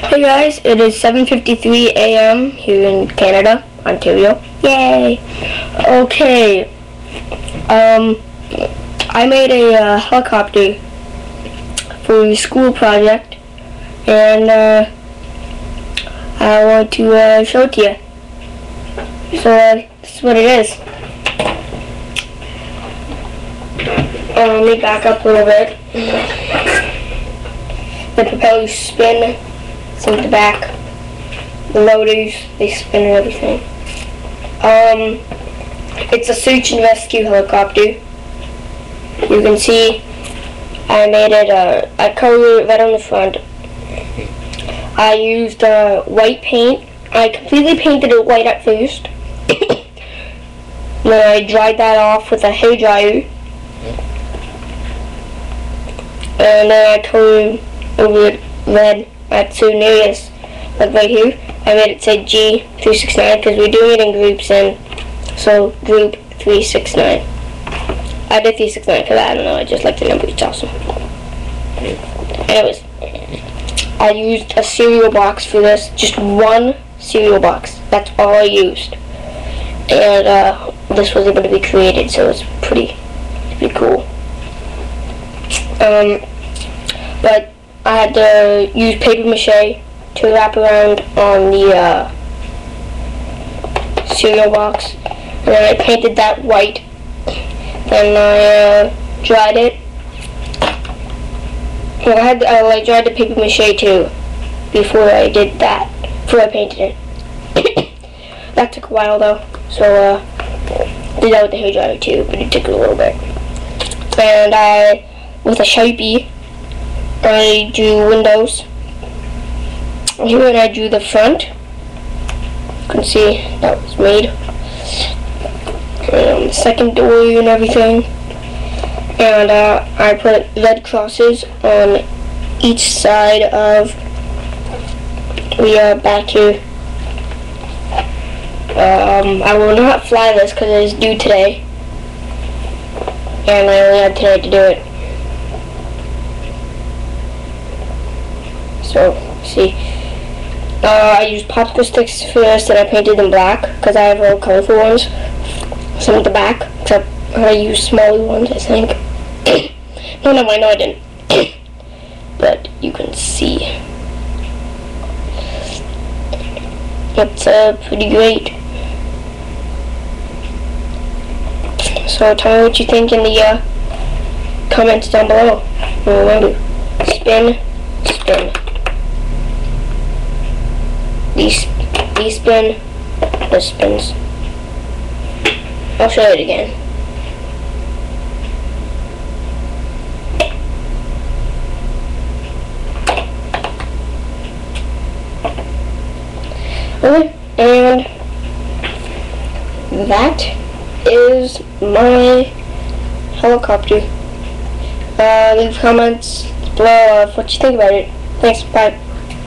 Hey guys, it is 7:53 a.m. here in Canada, Ontario. Yay! Okay, I made a helicopter for a school project, and I want to show it to you. So this is what it is. Let me back up a little bit. The propellers spin. Some at the back. The motors, they spin and everything. It's a search and rescue helicopter. You can see I made it, I colored it red on the front. I used white paint. I completely painted it white at first. Then I dried that off with a hair dryer. And then I colored over it red at certain areas, like right here. I made it say G369 because we're doing it in groups, and so group 369. I did 369 because I don't know, I just like the number, it's awesome. Anyways, I used a cereal box for this, just one cereal box. That's all I used, and this was able to be created, so it's pretty cool. But I had to use paper mache to wrap around on the cereal box, and then I painted that white. Then I dried it. Well, I dried the paper mache too before I did that. Before I painted it. That took a while though, so did that with the hair dryer too, but it took a little bit. And with a Sharpie, I drew windows. Here, and I drew the front. You can see that was made. The second door and everything. And I put red crosses on each side of the back here. I will not fly this because it is due today. And I only had today to do it. So, see, I used popsicle sticks first, and I painted them black because I have real colorful ones. Some at the back, except I used smaller ones, I think. No, I didn't. But you can see. It's pretty great. So tell me what you think in the comments down below. And remember, spin, spin. These spin, this spins. I'll show it again. Okay, and that is my helicopter. Leave comments below of what you think about it. Thanks, bye.